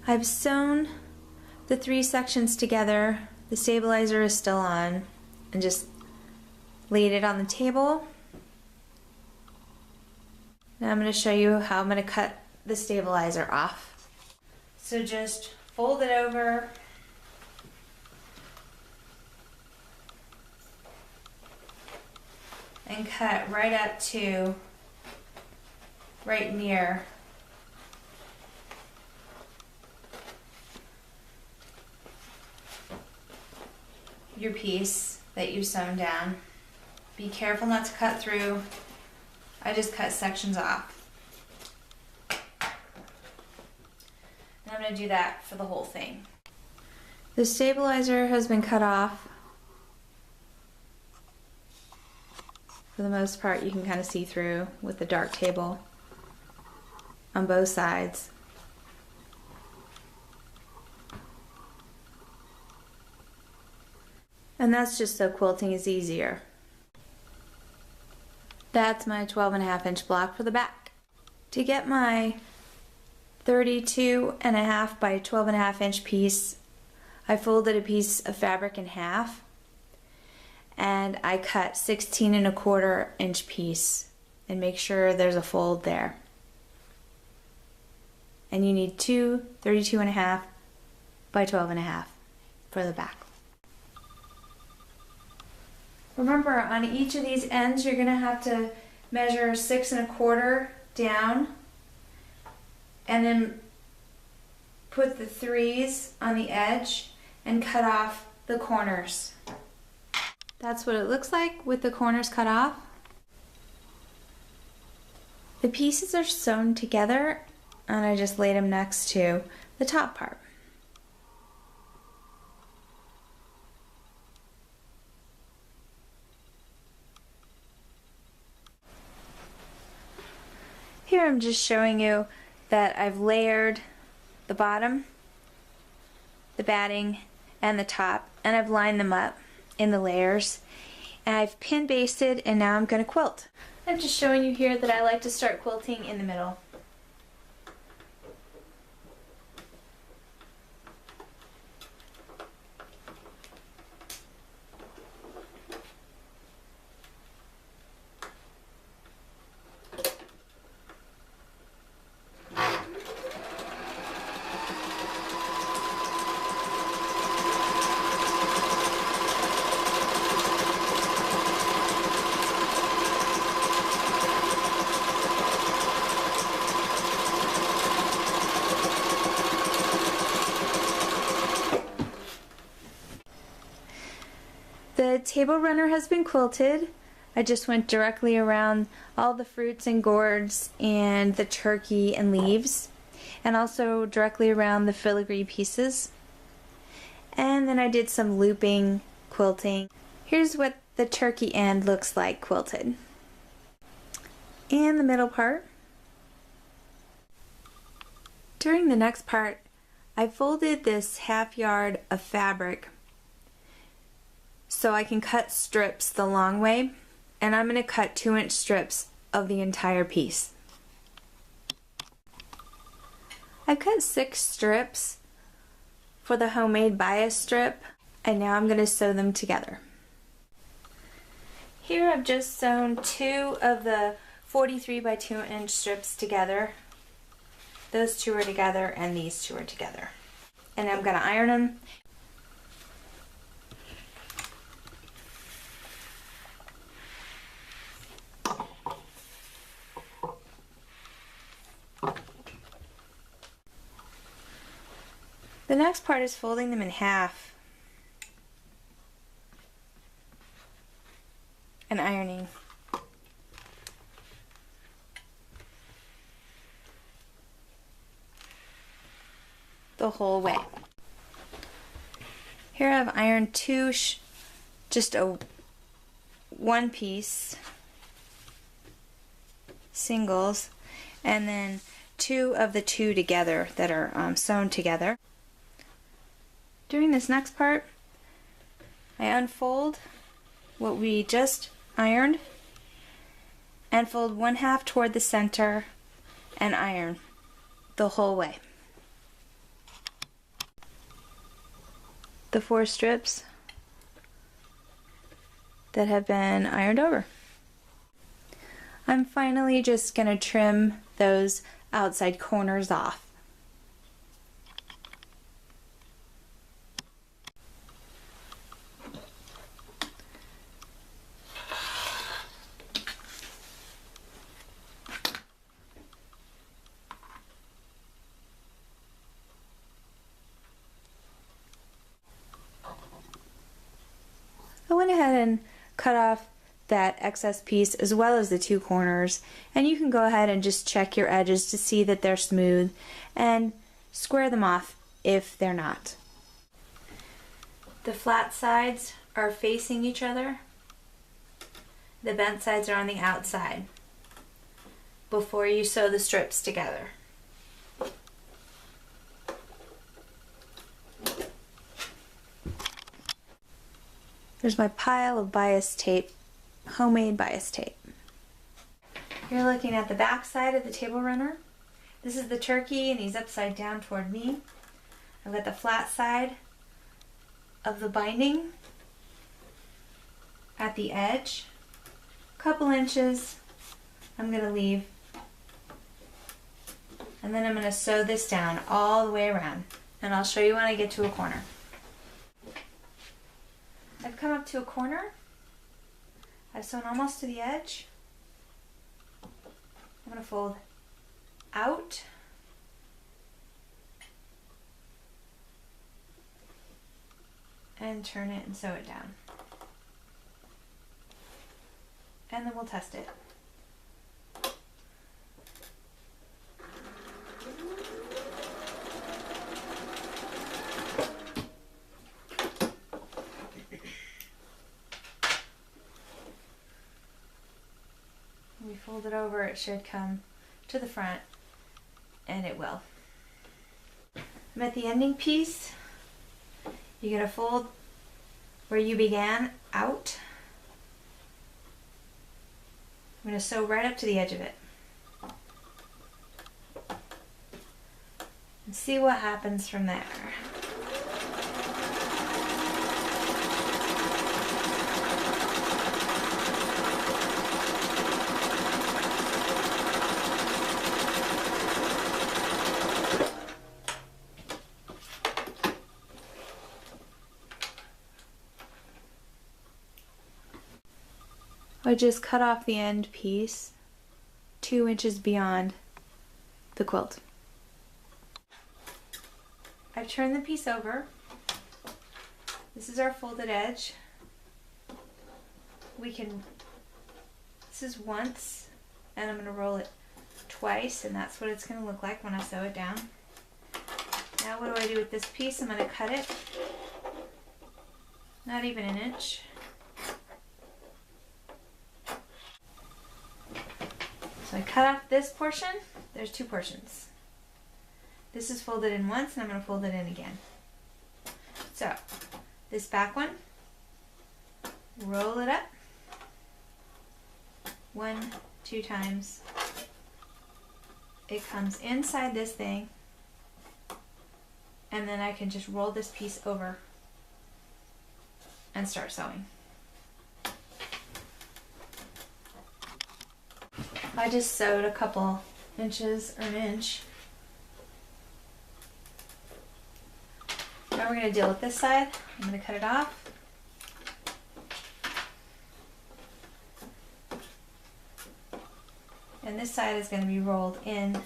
I've sewn the 3 sections together. The stabilizer is still on, and just laid it on the table. Now I'm going to show you how I'm going to cut the stabilizer off. So just fold it over, and cut right up to right near your piece that you've sewn down. Be careful not to cut through. I just cut sections off. And I'm going to do that for the whole thing. The stabilizer has been cut off. For the most part, you can kind of see through with the dark table on both sides. And that's just so quilting is easier. That's my 12.5-inch block for the back. To get my 32.5 by 12.5-inch piece, I folded a piece of fabric in half, and I cut 16.25-inch piece, and make sure there's a fold there. And you need 2 32.5 by 12.5 for the back. Remember, on each of these ends you're going to have to measure 6.25 down, and then put the 3s on the edge and cut off the corners. That's what it looks like with the corners cut off. The pieces are sewn together, and I just laid them next to the top part. Here I'm just showing you that I've layered the bottom, the batting, and the top, and I've lined them up in the layers, and I've pin basted, and now I'm going to quilt. I'm just showing you here that I like to start quilting in the middle. The table runner has been quilted. I just went directly around all the fruits and gourds and the turkey and leaves, and also directly around the filigree pieces. And then I did some looping quilting. Here's what the turkey end looks like quilted. And the middle part. During the next part, I folded this 1/2 yard of fabric so I can cut strips the long way, and I'm going to cut 2-inch strips of the entire piece. I've cut 6 strips for the homemade bias strip, and now I'm going to sew them together. Here I've just sewn 2 of the 43 by 2-inch strips together. Those 2 are together and these 2 are together. And I'm going to iron them. The next part is folding them in half and ironing. The whole way. Here I've ironed 2 just a 1 piece singles, and then 2 of the 2 together that are sewn together. During this next part, I unfold what we just ironed and fold 1/2 toward the center and iron the whole way. the 4 strips that have been ironed over. I'm finally just going to trim those outside corners off. I went ahead and cut off that excess piece as well as the 2 corners, and you can go ahead and just check your edges to see that they're smooth and square them off if they're not. The flat sides are facing each other. The bent sides are on the outside before you sew the strips together. There's my pile of bias tape, homemade bias tape. You're looking at the back side of the Tablerunner. This is the turkey and he's upside down toward me. I've got the flat side of the binding at the edge. A couple inches I'm going to leave. And then I'm going to sew this down all the way around. And I'll show you when I get to a corner. I've come up to a corner. I've sewn almost to the edge. I'm going to fold out and turn it and sew it down. And then we'll test it. When we fold it over, it should come to the front, and it will. I'm at the ending piece. You're going to fold where you began out. I'm going to sew right up to the edge of it. And see what happens from there. I just cut off the end piece 2 inches beyond the quilt. I've turned the piece over. This is our folded edge. This is once, and I'm going to roll it twice, and that's what it's going to look like when I sew it down. Now what do I do with this piece? I'm going to cut it, not even an inch. So I cut off this portion. There's 2 portions. This is folded in once, and I'm going to fold it in again. So this back one, roll it up 1, 2 times. It comes inside this thing, and then I can just roll this piece over and start sewing. I just sewed a couple inches or an inch. Now we're going to deal with this side. I'm going to cut it off. And this side is going to be rolled in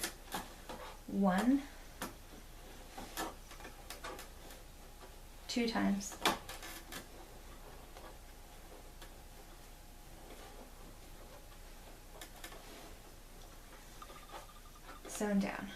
1, 2 times. Sewn down.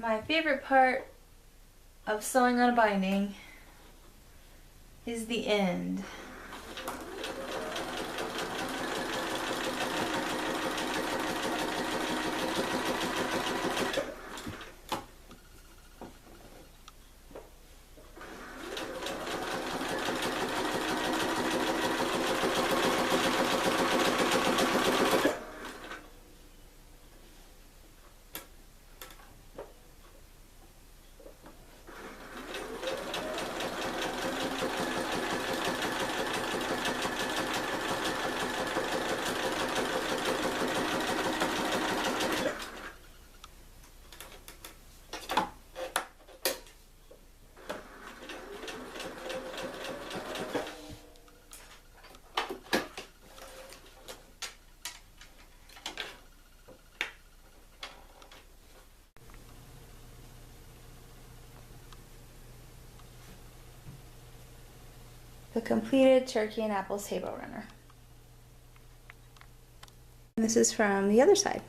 My favorite part of sewing on a binding is the end. The completed turkey and apples table runner. And this is from the other side.